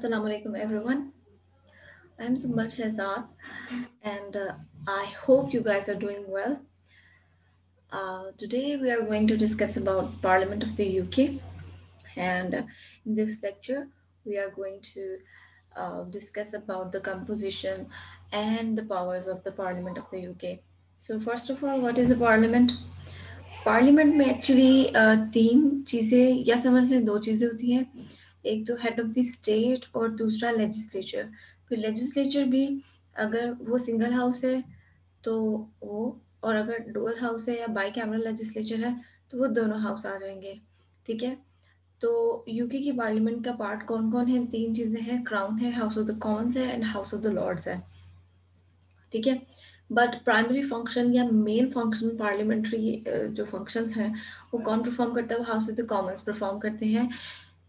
Assalamu alaikum everyone. I'm Sumbar Shehzad and I hope you guys are doing well. Today we are going to discuss about Parliament of the UK and in this lecture we are going to discuss about the composition and the powers of the Parliament of the UK. So first of all, what is a parliament? Parliament में actually तीन चीज़ें या समझ लें दो चीज़ें होती हैं. एक तो हेड ऑफ द स्टेट और दूसरा लेजिस्लेचर. फिर लेजिस्लेचर भी अगर वो सिंगल हाउस है तो वो, और अगर डुअल हाउस है या बाई कैमरल लेजिस्लेचर है तो वो दोनों हाउस आ जाएंगे. ठीक है. तो यूके की पार्लियामेंट का पार्ट कौन कौन है? तीन चीज़ें हैं. क्राउन है, हाउस ऑफ द कॉमन्स है and House of the Lords है. ठीक है. बट प्राइमरी फंक्शन या मेन फंक्शन पार्लियामेंट्री जो फंक्शंस हैं वो कौन परफॉर्म करता है? वो House of the Commons perform करते हैं.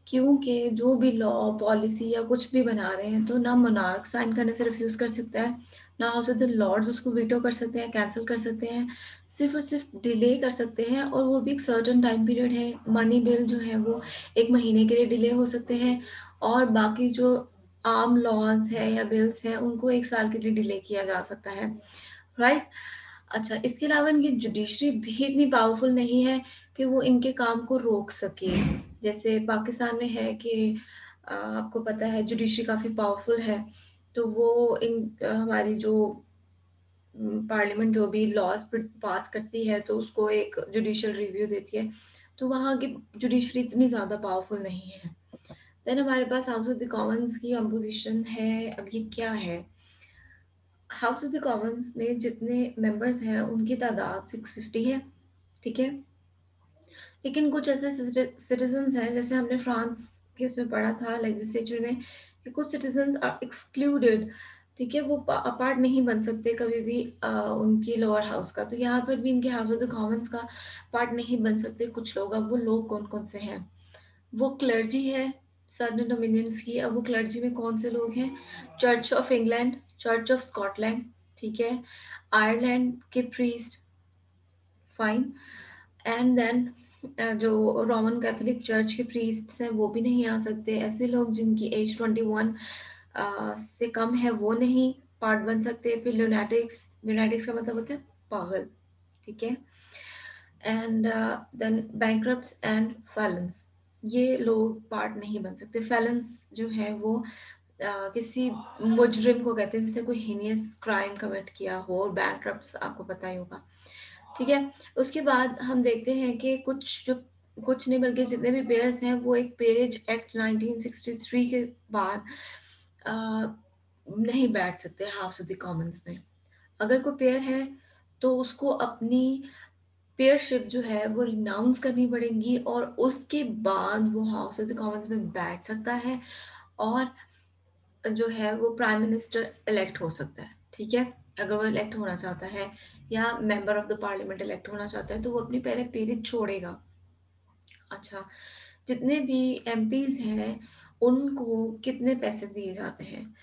क्योंकि जो भी लॉ पॉलिसी या कुछ भी बना रहे हैं तो ना मोनार्क साइन करने से रिफ्यूज़ कर सकता है, ना हाउस ऑफ द लॉर्ड्स उसको वीटो कर सकते हैं, कैंसिल कर सकते हैं. सिर्फ और सिर्फ डिले कर सकते हैं, और वो भी एक सर्टन टाइम पीरियड है. मनी बिल जो है वो 1 महीने के लिए डिले हो सकते हैं, और बाकी जो आम लॉज है या बिल्स हैं उनको 1 साल के लिए डिले किया जा सकता है. राइट. अच्छा, इसके अलावा इनकी जुडिशरी भी इतनी पावरफुल नहीं है कि वो इनके काम को रोक सके. जैसे पाकिस्तान में है कि आपको पता है जुडिशरी काफ़ी पावरफुल है, तो वो हमारी जो पार्लियामेंट जो भी लॉज पास करती है तो उसको एक जुडिशियल रिव्यू देती है. तो वहाँ की जुडिशरी इतनी ज़्यादा पावरफुल नहीं है. देन हमारे पास हाउस ऑफ द कॉमन्स की कंपोजिशन है. अब ये क्या है? हाउस ऑफ द कॉमन्स में जितने मेंबर्स हैं उनकी तादाद 650 है. ठीक है. लेकिन कुछ ऐसे सिटीजन्स हैं, जैसे हमने फ्रांस के उसमें पढ़ा था लेजिस्लेचर में, कि कुछ सिटीजन्स आर एक्सक्लूडेड. ठीक है. वो अपार्ट नहीं बन सकते कभी भी उनकी लोअर हाउस का. तो यहाँ पर भी इनके हाउस ऑफ द कॉमन्स का पार्ट नहीं बन सकते कुछ लोग. अब वो लोग कौन कौन से हैं? वो क्लर्जी है सर्टन डोमिनियंस की. अब वो क्लर्जी में कौन से लोग हैं? Church of England, church of Scotland. ठीक है. आयरलैंड के प्रीस्ट. फाइन. एंड देन जो रोमन कैथोलिक चर्च के प्रीस्ट्स हैं वो भी नहीं आ सकते. ऐसे लोग जिनकी एज 21 से कम है वो नहीं पार्ट बन सकते. फिर ल्यूनेटिक्स, ल्यूनेटिक्स का मतलब होता है पागल. ठीक है. एंड देन बैंक्रप्ट्स एंड फेलेंस, ये लोग पार्ट नहीं बन सकते. फेलेंस जो है वो किसी मुजरिम को कहते हैं जिसने कोई हीनियस क्राइम कमिट किया हो. और बैंक्रप्ट्स आपको पता ही होगा. ठीक है. उसके बाद हम देखते हैं कि कुछ नहीं बल्कि जितने भी पेयर्स हैं वो एक पेरेज एक्ट 1963 के बाद अ, नहीं बैठ सकते हाउस ऑफ द कॉमन्स में. अगर कोई पेयर है तो उसको अपनी पेयरशिप जो है वो रिनाउंस करनी पड़ेगी, और उसके बाद वो हाउस ऑफ द कॉमन्स में बैठ सकता है, और जो है वो प्राइम मिनिस्टर इलेक्ट हो सकता है. ठीक है. अगर वो इलेक्ट होना चाहता है या member of the parliament elect होना चाहता है तो वो अपनी पहले पीरियड छोड़ेगा. अच्छा, जितने भी एमपीज हैं उनको कितने पैसे दिए जाते हैं?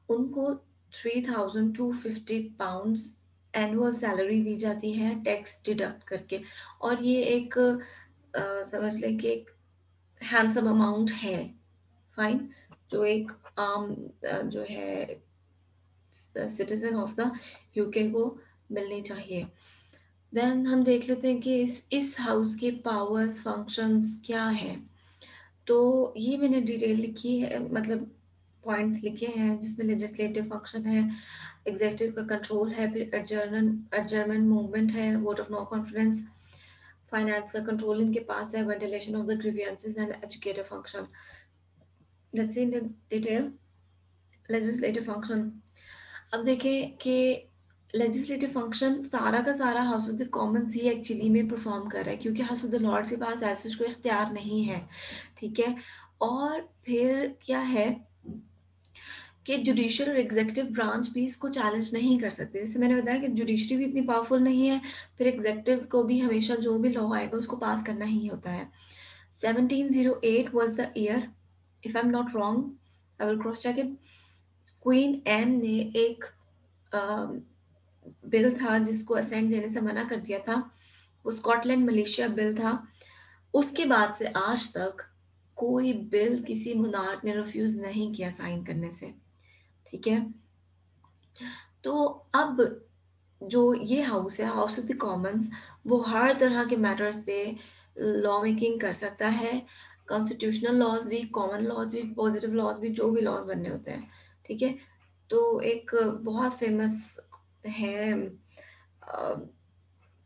उनको 3250 एनुअल सैलरी दी जाती है टैक्स डिडक्ट करके. और ये एक समझ लें कि एक हैंडसम अमाउंट है. फाइन. जो एक आम जो है सिटीजन ऑफ द यूके को मिलनी चाहिए. देन हम देख लेते हैं कि इस हाउस के पावर्स फंक्शंस क्या है. तो ये मैंने डिटेल लिखी है, मतलब पॉइंट्स लिखे हैं जिसमें लेजिस्लेटिव फंक्शन है, एग्जीक्यूटिव का कंट्रोल है, फिर एडजर्नमेंट मूवमेंट है, vote of no confidence, finance का कंट्रोल इनके पास है, ventilation of the grievances and educative function. Let's see in detail legislative function. अब देखें कि लेजिस्लेटिव फंक्शन सारा का सारा हाउस ऑफ द कॉमन्स ही एक्चुअली में परफॉर्म कर रहा है, क्योंकि हाउस ऑफ द लॉर्ड्स के पास ऐसा कोई इख्तियार नहीं है. ठीक है. और फिर क्या है कि जुडिशियल और एग्जीक्यूटिव ब्रांच भी इसको चैलेंज नहीं कर सकते. जैसे मैंने बताया कि जुडिशरी भी इतनी पावरफुल नहीं है, फिर एग्जीक्यूटिव को भी हमेशा जो भी लॉ आएगा उसको पास करना ही होता है. 1708 was the year, if I'm not wrong, I will cross check it. Queen Anne ने एक बिल था जिसको असेंट देने से मना कर दिया था. वो स्कॉटलैंड मलेशिया बिल था. उसके बाद से आज तक कोई बिल किसी मोनार्क ने रिफ्यूज नहीं किया साइन करने से, ठीक है। तो अब जो ये हाउस है, हाउस ऑफ द कॉमन्स, वो हर तरह के मैटर्स पे लॉ मेकिंग कर सकता है। कॉन्स्टिट्यूशनल लॉज भी, कॉमन लॉज भी, पॉजिटिव लॉज भी, जो भी लॉज बनने होते हैं, ठीक है। तो एक बहुत फेमस है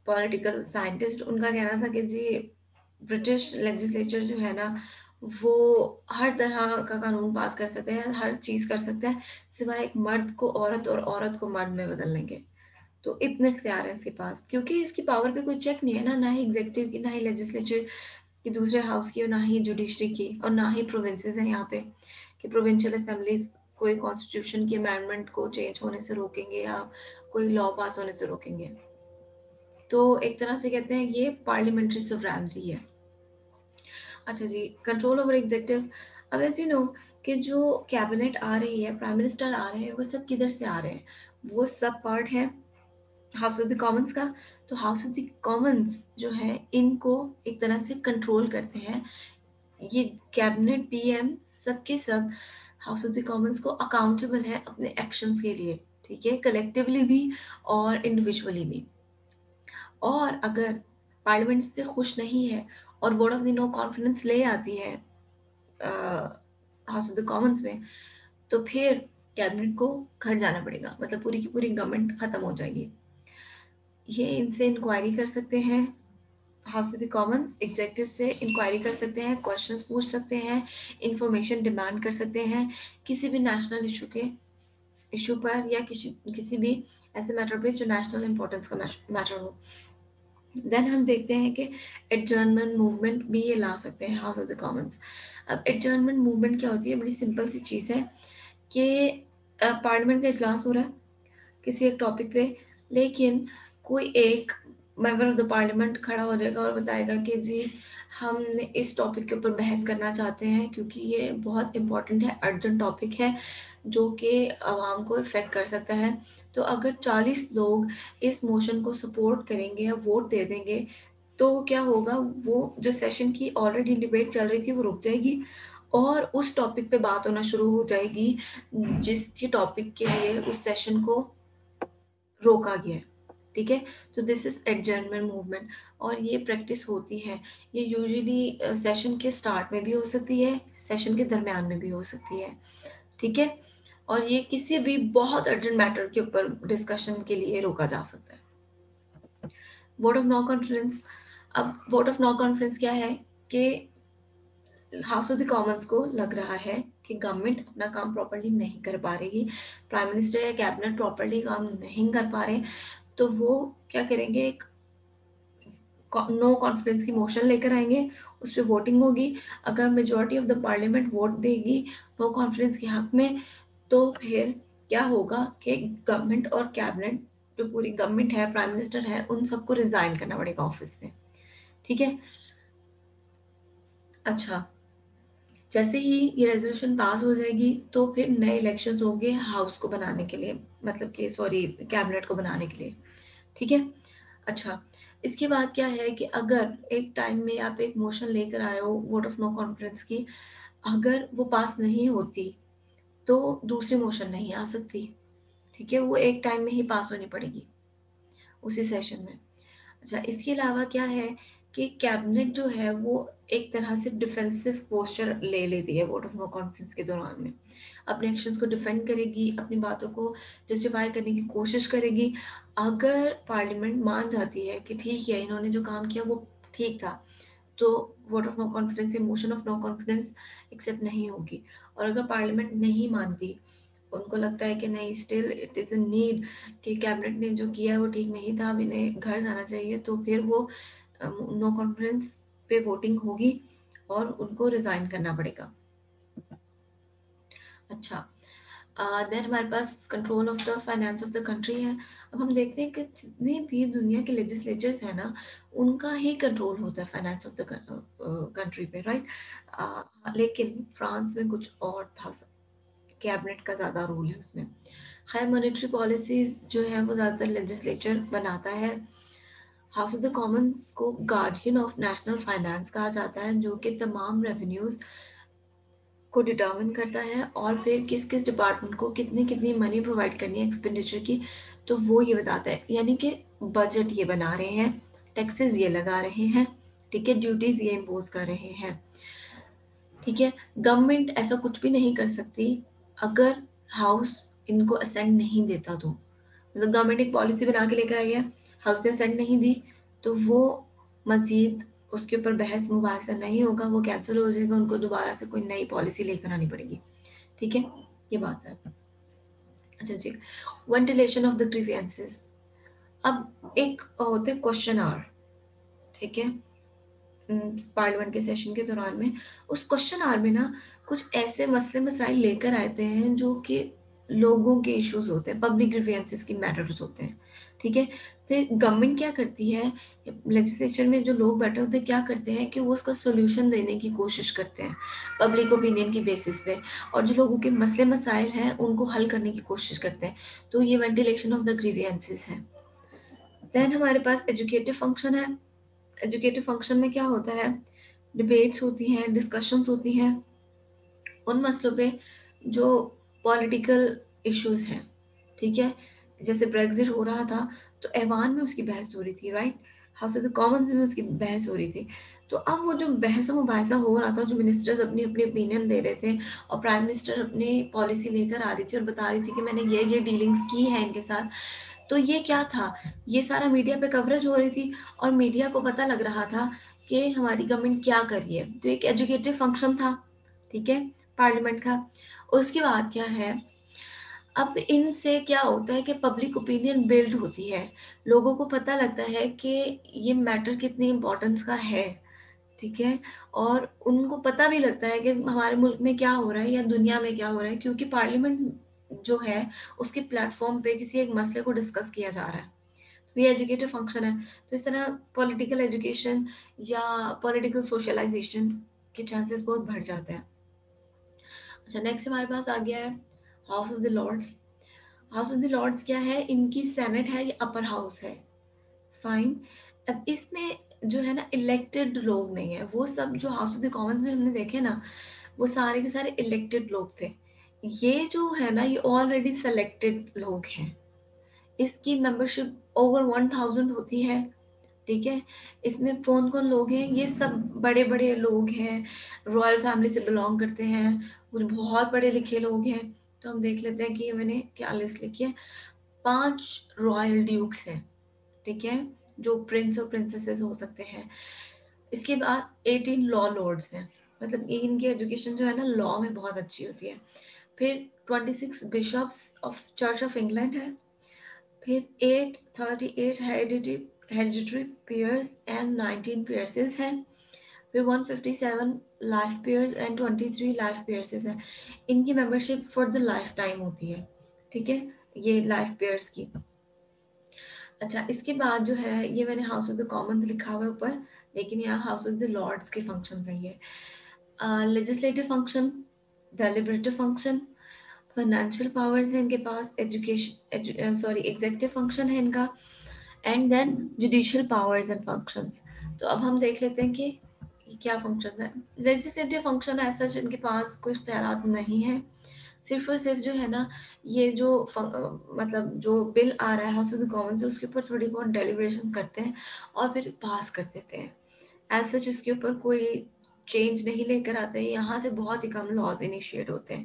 पॉलिटिकल साइंटिस्ट, उनका कहना था कि जी ब्रिटिश लेजिस्लेचर जो है ना, वो हर तरह का कानून पास कर सकते हैं, हर चीज़ कर सकते हैं, सिवाय एक मर्द को औरत और औरत को मर्द में बदलने के। तो इतने इख्तियार है इसके पास, क्योंकि इसकी पावर पे कोई चेक नहीं है ना, ना ही एग्जीक्यूटिव की, ना ही लेजिस्लेचर की, दूसरे हाउस की, और ना ही जुडिशरी की, और ना ही प्रोविंसेस हैं यहाँ पे कि प्रोविंशियल असेंबलीज कोई कॉन्स्टिट्यूशन की अमेंडमेंट को चेंज होने से रोकेंगे या कोई लॉ पास होने से रोकेंगे। तो एक तरह से कहते हैं ये पार्लियामेंट्री सोवरेनिटी है। अच्छा जी, कंट्रोल ओवर एग्जीक्यूटिव। अब एज यू नो कि जो कैबिनेट आ रही है, प्राइम मिनिस्टर आ रहे हैं, वो सब किधर से आ रहे हैं? वो सब पार्ट है हाउस ऑफ द कॉमन्स का। तो हाउस ऑफ द कॉमन्स जो है, इनको एक तरह से कंट्रोल करते हैं ये कैबिनेट, पीएम, सबके सब हाउस ऑफ द कॉमन्स को अकाउंटेबल है अपने एक्शंस के लिए, ठीक है, कलेक्टिवली भी और इंडिविजुअली भी। और अगर पार्लियामेंट से खुश नहीं है और vote of the no confidence ले आती है हाउस ऑफ द कॉमन्स में, तो फिर कैबिनेट को घर जाना पड़ेगा, मतलब पूरी की पूरी गवर्नमेंट खत्म हो जाएगी। ये इनसे इंक्वायरी कर सकते हैं, house of the Commons executive से इंक्वायरी कर सकते हैं, क्वेश्चंस पूछ सकते हैं, इंफॉर्मेशन डिमांड कर सकते हैं किसी भी नेशनल इशू पर, या किसी किसी भी ऐसे मैटर पे जो नेशनल इंपॉर्टेंस का मैटर हो। देन हम देखते हैं कि एडजर्नमेंट मूवमेंट भी ये ला सकते हैं हाउस ऑफ द कॉमन्स। अब एडजर्नमेंट मूवमेंट क्या होती है? बड़ी सिंपल सी चीज़ है कि पार्लियामेंट का इजलास हो रहा है किसी एक टॉपिक पे, लेकिन कोई एक मेंबर ऑफ द पार्लियामेंट खड़ा हो जाएगा और बताएगा कि जी हमने इस टॉपिक के ऊपर बहस करना चाहते हैं क्योंकि ये बहुत इंपॉर्टेंट है, अर्जेंट टॉपिक है जो कि आवाम को इफ़ेक्ट कर सकता है। तो अगर 40 लोग इस मोशन को सपोर्ट करेंगे या वोट दे देंगे, तो क्या होगा, वो जो सेशन की ऑलरेडी डिबेट चल रही थी वो रुक जाएगी और उस टॉपिक पे बात होना शुरू हो जाएगी जिसके टॉपिक के लिए उस सेशन को रोका गया है, ठीक है। तो दिस इज एडजर्नमेंट मूवमेंट, और ये प्रैक्टिस होती है। ये यूजुअली सेशन के स्टार्ट में भी हो सकती है, सेशन के दरमियान में भी हो सकती है, ठीक है। और ये किसी भी बहुत अर्जेंट मैटर के ऊपर डिस्कशन के लिए रोका जा सकता है। Vote of no confidence. अब वोट ऑफ नो कॉन्फिडेंस क्या है कि हाउस ऑफ द कॉमन्स को लग रहा है कि गवर्नमेंट अपना काम प्रॉपर्ली नहीं कर पा रही, प्राइम मिनिस्टर या कैबिनेट प्रॉपर्ली काम नहीं कर पा रहे, तो वो क्या करेंगे, एक नो कॉन्फिडेंस की मोशन लेकर आएंगे, उस पर वोटिंग होगी। अगर majority of the parliament vote देगी नो कॉन्फिडेंस के हक में, तो फिर क्या होगा कि गवर्नमेंट और कैबिनेट, जो पूरी गवर्नमेंट है, प्राइम मिनिस्टर है, उन सबको रिजाइन करना पड़ेगा ऑफिस से, ठीक है। अच्छा, जैसे ही ये रेजोल्यूशन पास हो जाएगी तो फिर नए इलेक्शंस होंगे हाउस को बनाने के लिए, मतलब कि सॉरी, कैबिनेट को बनाने के लिए, ठीक है। अच्छा, इसके बाद क्या है कि अगर एक टाइम में आप एक मोशन लेकर आए हो वोट ऑफ नो कॉन्फिडेंस की, अगर वो पास नहीं होती तो दूसरी मोशन नहीं आ सकती, ठीक है, वो एक टाइम में ही पास होनी पड़ेगी उसी सेशन में। अच्छा, इसके अलावा क्या है कि कैबिनेट जो है वो एक तरह से डिफेंसिव पोस्चर ले लेती है वोट ऑफ नो कॉन्फिडेंस के दौरान में, अपने एक्शंस को डिफेंड करेगी, अपनी बातों को जस्टिफाई करने की कोशिश करेगी। अगर पार्लियामेंट मान जाती है कि ठीक है, इन्होंने जो काम किया वो ठीक था, तो वोट ऑफ नो कॉन्फिडेंस या motion of no confidence accept नहीं होगी। और अगर पार्लियामेंट नहीं मानती, उनको लगता है कि नहीं, still it is a need कि कैबिनेट ने जो किया है वो ठीक नहीं था, अब इन्हें घर जाना चाहिए, तो फिर वो नो कॉन्फिडेंस पे वोटिंग होगी और उनको रिजाइन करना पड़ेगा। अच्छा, देन हमारे पास control of the finance of the country है। अब हम देखते हैं कि जितने भी दुनिया के लेजिस्लेचर्स हैं ना, उनका ही कंट्रोल होता है फाइनेंस ऑफ द कंट्री पे, राइट। लेकिन फ्रांस में कुछ और था, कैबिनेट का ज़्यादा रोल है उसमें। खैर, मॉनेटरी पॉलिसीज जो है वो ज़्यादातर लेजिस्लेचर बनाता है, हाउस ऑफ द कॉमन्स को गार्डियन ऑफ नेशनल फाइनेंस कहा जाता है, जो कि तमाम रेवेन्यूज को डिटर्मिन करता है और फिर किस किस डिपार्टमेंट को कितनी कितनी मनी प्रोवाइड करनी है एक्सपेंडिचर की, तो वो ये बताता है। यानी कि बजट ये बना रहे हैं, टैक्सेस ये लगा रहे हैं, ठीक है, ड्यूटीज ये इम्पोज कर रहे हैं, ठीक है। गवर्नमेंट ऐसा कुछ भी नहीं कर सकती अगर हाउस इनको असेंट नहीं देता तो। मतलब गवर्नमेंट एक पॉलिसी बना के लेकर आई है, हाउस ने असेंट नहीं दी, तो वो मजीद उसके ऊपर बहस मुबासा नहीं होगा, वो कैंसिल हो जाएगा, उनको दोबारा से कोई नई पॉलिसी लेकर आनी पड़ेगी, ठीक है, ये बात है। अच्छा जी, वेंटिलेशन ऑफ द ग्रीवियंसेस। अब एक होते हैं क्वेश्चन आवर, ठीक है, पार्ट 1 के सेशन के दौरान में उस क्वेश्चन आवर में ना कुछ ऐसे मसले मसाइल लेकर आते हैं जो कि लोगों के इश्यूज होते हैं, पब्लिक ग्रीवियंसेस की मैटर्स होते हैं, ठीक है। फिर गवर्नमेंट क्या करती है, लेजिस्लेचर में जो लोग बैठे होते हैं क्या करते हैं कि वो उसका सोल्यूशन देने की कोशिश करते हैं पब्लिक ओपिनियन की बेसिस पे, और जो लोगों के मसले मसाइल हैं उनको हल करने की कोशिश करते हैं, तो ये वेंटिलेशन ऑफ द ग्रीवियंसेस है। देन हमारे पास एजुकेटिव फंक्शन है। एजुकेटिव फंक्शन में क्या होता है, डिबेट्स होती हैं, डिस्कशंस होती हैं उन मसलों पे जो पॉलिटिकल इश्यूज हैं, ठीक है। जैसे ब्रेग्जिट हो रहा था तो ऐवान में उसकी बहस हो रही थी, right, house of the Commons में उसकी बहस हो रही थी। तो अब वो जो बहस मुबाहिसा हो रहा था, जो मिनिस्टर्स अपनी अपनी ओपिनियन दे रहे थे और प्राइम मिनिस्टर अपनी पॉलिसी लेकर आ रही थी और बता रही थी कि मैंने ये डीलिंग्स की हैं इनके साथ, तो ये क्या था, ये सारा मीडिया पे कवरेज हो रही थी और मीडिया को पता लग रहा था कि हमारी गवर्नमेंट क्या कर रही है, तो एक एजुकेटिव फंक्शन था, ठीक है, पार्लियामेंट का। उसके बाद क्या है, अब इनसे क्या होता है कि पब्लिक ओपिनियन बिल्ड होती है, लोगों को पता लगता है कि ये मैटर कितनी इम्पोर्टेंस का है, ठीक है, और उनको पता भी लगता है कि हमारे मुल्क में क्या हो रहा है या दुनिया में क्या हो रहा है, क्योंकि पार्लियामेंट जो है उसके प्लेटफॉर्म पे किसी एक मसले को डिस्कस किया जा रहा है, तो ये एजुकेटिव फंक्शन है। तो इस तरह पॉलिटिकल एजुकेशन या पॉलिटिकल सोशलाइजेशन के चांसेस बहुत बढ़ जाते हैं। अच्छा, नेक्स्ट हमारे पास आ गया है House of the Lords. House of the Lords क्या है, इनकी सेनेट है, ये अपर हाउस है, फाइन। अब इसमें जो है ना इलेक्टेड लोग नहीं है, वो सब जो हाउस ऑफ द कॉमन्स में हमने देखे ना वो सारे के सारे इलेक्टेड लोग थे। ये जो है ना ये ऑलरेडी सेलेक्टेड लोग हैं, इसकी मेंबरशिप ओवर 1000 होती है, ठीक है। इसमें कौन कौन लोग हैं, ये सब बड़े बड़े लोग हैं, रॉयल फैमिली से बिलोंग करते हैं, कुछ बहुत पढ़े लिखे लोग हैं। तो हम देख लेते हैं कि ये मैंने क्या लिस्ट लिखी है। 5 रॉयल ड्यूक्स हैं, ठीक है, जो प्रिंस और प्रिंसेसेस हो सकते हैं। इसके बाद 18 लॉ लॉर्ड्स हैं, मतलब ये इनकी एजुकेशन जो है ना लॉ में बहुत अच्छी होती है। फिर 26 bishops of Church of England है। फिर 838 हेरिडिटरी पेयर्स एंड 19 पेयर्सेस हैं। फिर 157 लाइफ पेयर्स एंड 23 लाइफ पेयर्सेस हैं। इनकी membership for the life time होती है, ठीक है, ये लाइफ पेयर्स की। अच्छा, इसके बाद जो है ये मैंने हाउस ऑफ द कॉमन्स लिखा हुआ है ऊपर, लेकिन यहाँ हाउस ऑफ द लॉर्ड्स के फंक्शंस हैं ये। Legislative function, deliberative function, financial powers है इनके पास, एजुकेशन सॉरी एग्जेक्टिव फंक्शन है इनका, and then judicial powers and functions. तो अब हम देख लेते हैं कि ये क्या फंक्शंस हैं। लेजिस्लेटिव फंक्शन ऐसा जिनके पास कोई इख्तियारात नहीं है, सिर्फ और सिर्फ जो है ना ये जो मतलब जो बिल आ रहा है हाउस ऑफ द कॉमन्स से उसके ऊपर थोड़ी बहुत डेलिब्रेशन करते हैं और फिर पास कर देते हैं। एज सच इसके ऊपर कोई चेंज नहीं लेकर आते हैं, यहाँ से बहुत ही कम लॉज इनिशिएट होते हैं।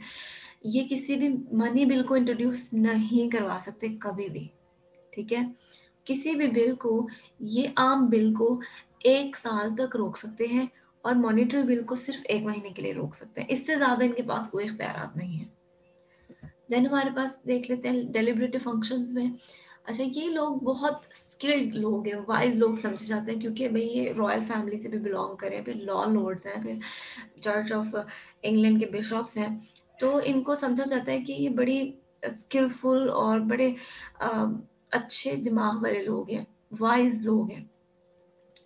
ये किसी भी मनी बिल को इंट्रोड्यूस नहीं करवा सकते कभी भी, ठीक है। किसी भी बिल को, ये आम बिल को 1 साल तक रोक सकते हैं और मॉनिटरी बिल को सिर्फ 1 महीने के लिए रोक सकते हैं, इससे ज्यादा इनके पास कोई इख्तियार नहीं है। देन हमारे पास देख लेते हैं डेलिब्रेटिव फंक्शंस में। अच्छा, ये लोग बहुत स्किल्ड लोग हैं, वाइज लोग समझे जाते हैं, क्योंकि भाई ये रॉयल फैमिली से भी बिलोंग करें, फिर लॉ लॉर्ड्स हैं, फिर चर्च ऑफ इंग्लैंड के बिशॉप्स हैं, तो इनको समझा जाता है कि ये बड़ी स्किलफुल और बड़े अ, अच्छे दिमाग वाले लोग हैं, वाइज लोग हैं,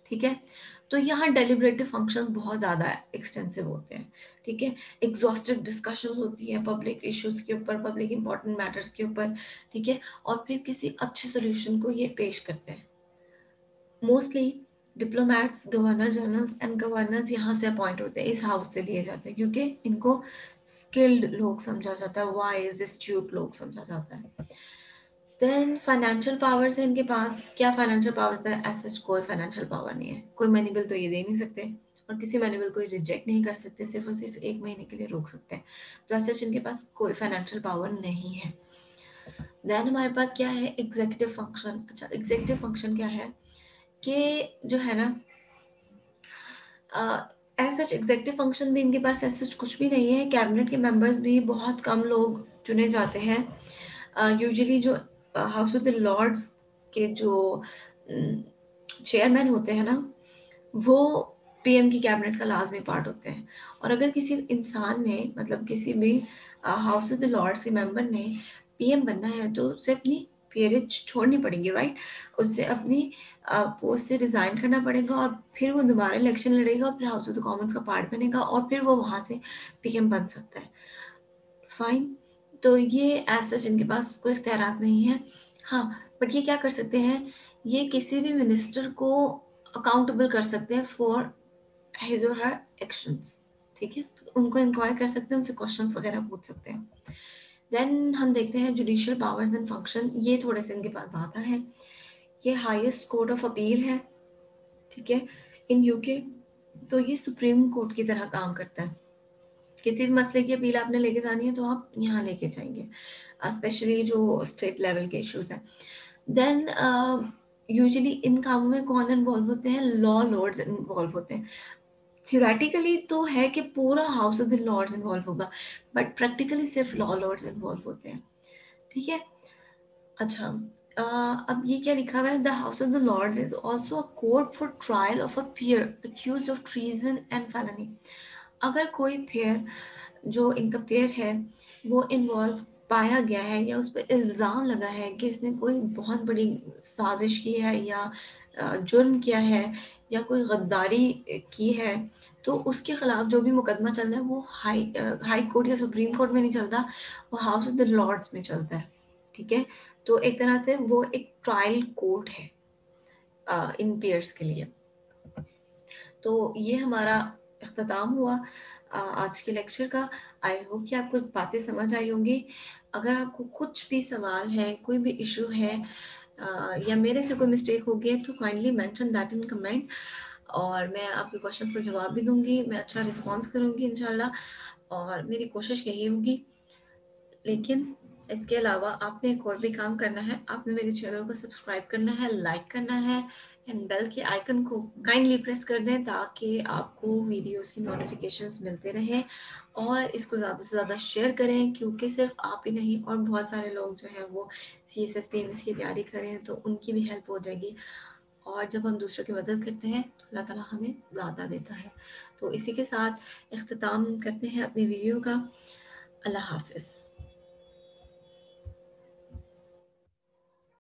ठीक है। तो यहाँ डेलिब्रेटिव फंक्शंस बहुत ज़्यादा एक्सटेंसिव होते हैं, ठीक है। एग्जॉस्टिव डिस्कशंस होती है पब्लिक इश्यूज के ऊपर, पब्लिक इंपॉर्टेंट मैटर्स के ऊपर, ठीक है, और फिर किसी अच्छे सोल्यूशन को ये पेश करते हैं। Mostly diplomats, governor generals and governors यहाँ से अपॉइंट होते हैं, इस हाउस से लिए जाते हैं, क्योंकि इनको स्किल्ड लोग समझा जाता है, वाइज एस्ट्यूट लोग समझा जाता है। देन फाइनेंशियल पावर्स है इनके पास। क्या फाइनेंशियल पावर्स है? ऐसा कोई फाइनेंशियल पावर नहीं है, कोई मनी बिल तो ये दे नहीं सकते, और किसी मनी बिल को रिजेक्ट नहीं कर सकते, सिर्फ और सिर्फ 1 महीने के लिए रोक सकते हैं। तो ऐसा इनके पास कोई फाइनेंशियल पावर नहीं है। देन हमारे पास क्या है? Executive function. अच्छा, एग्जीक्यूटिव फंक्शन क्या है कि जो है ना, एज सच एग्जीक्यूटिव फंक्शन भी इनके पास एज सच कुछ भी नहीं है। कैबिनेट के मेंबर्स भी बहुत कम लोग चुने जाते हैं। यूजुअली जो हाउस ऑफ द लॉर्ड्स के जो चेयरमैन होते हैं ना, वो पीएम की कैबिनेट का लाजमी पार्ट होते हैं। और अगर किसी इंसान ने, मतलब किसी भी हाउस ऑफ द लॉर्ड्स के मेंबर ने पीएम बनना है, तो उसे अपनी पेयरेज छोड़नी पड़ेगी, राइट? उससे अपनी पोस्ट से रिजाइन करना पड़ेगा, और फिर वो दोबारा इलेक्शन लड़ेगा, और फिर हाउस ऑफ द कॉमन्स का पार्ट बनेगा, और फिर वो वहां से पीएम बन सकता है। फाइन। तो ये ऐसा जिनके पास कोई इख्तियारात नहीं है। हाँ, बट ये क्या कर सकते हैं, ये किसी भी मिनिस्टर को अकाउंटेबल कर सकते हैं फॉर हिज और हर एक्शंस। ठीक है, तो उनको इंक्वायर कर सकते हैं, उनसे क्वेश्चंस वगैरह पूछ सकते हैं। देन हम देखते हैं जुडिशियल पावर्स एंड फंक्शन। ये थोड़े से इनके पास ज़्यादा है। ये हाईएस्ट कोर्ट ऑफ अपील है, ठीक है, इन यूके। तो ये सुप्रीम कोर्ट की तरह काम करता है। किसी भी मसले की अपील आपने लेके जानी है तो आप यहाँ लेके जाएंगे, स्पेशली जो स्टेट लेवल के इश्यूज हैं। देन यूजुअली इन कामों में कौन इन्वॉल्व होते हैं? लॉ लॉर्ड्स इन्वॉल्व होते हैं। थियोरेटिकली तो है कि पूरा House of the Lords involve होगा, बट प्रैक्टिकली सिर्फ लॉ लॉर्ड्स इन्वॉल्व होते हैं। ठीक है। अच्छा, अब ये क्या लिखा हुआ है? The House of the Lords is also a court for trial of a peer accused of treason and felony। अगर कोई पेयर, जो इनका पेयर है, वो इन्वॉल्व पाया गया है, या उस पर इल्ज़ाम लगा है कि इसने कोई बहुत बड़ी साजिश की है, या जुर्म किया है, या कोई गद्दारी की है, तो उसके खिलाफ जो भी मुकदमा चल रहा है वो हाई कोर्ट या सुप्रीम कोर्ट में नहीं चलता, वो हाउस ऑफ द लॉर्ड्स में चलता है। ठीक है, तो एक तरह से वो एक ट्रायल कोर्ट है इन पेयर्स के लिए। तो ये हमारा इख्तिताम हुआ आज के लेक्चर का। आई होप कि आपको बातें समझ आई होंगी। अगर आपको कुछ भी सवाल है, कोई भी इशू है, या मेरे से कोई मिस्टेक हो गई है, तो kindly mention that in comment, और मैं आपके क्वेश्चंस का जवाब भी दूंगी, मैं अच्छा रिस्पॉन्स करूंगी इंशाल्लाह, और मेरी कोशिश यही होगी। लेकिन इसके अलावा आपने एक और भी काम करना है, आपने मेरे चैनल को सब्सक्राइब करना है, लाइक करना है, एंड बेल के आइकन को काइंडली प्रेस कर दें, ताकि आपको वीडियोस की नोटिफिकेशंस मिलते रहें। और इसको ज़्यादा से ज़्यादा शेयर करें, क्योंकि सिर्फ आप ही नहीं, और बहुत सारे लोग जो हैं वो CSS PMS की तैयारी करें, तो उनकी भी हेल्प हो जाएगी। और जब हम दूसरों की मदद करते हैं तो अल्लाह ताला हमें ज़्यादा देता है। तो इसी के साथ इख्तिताम करते हैं अपनी वीडियो का। अल्लाह हाफिज़।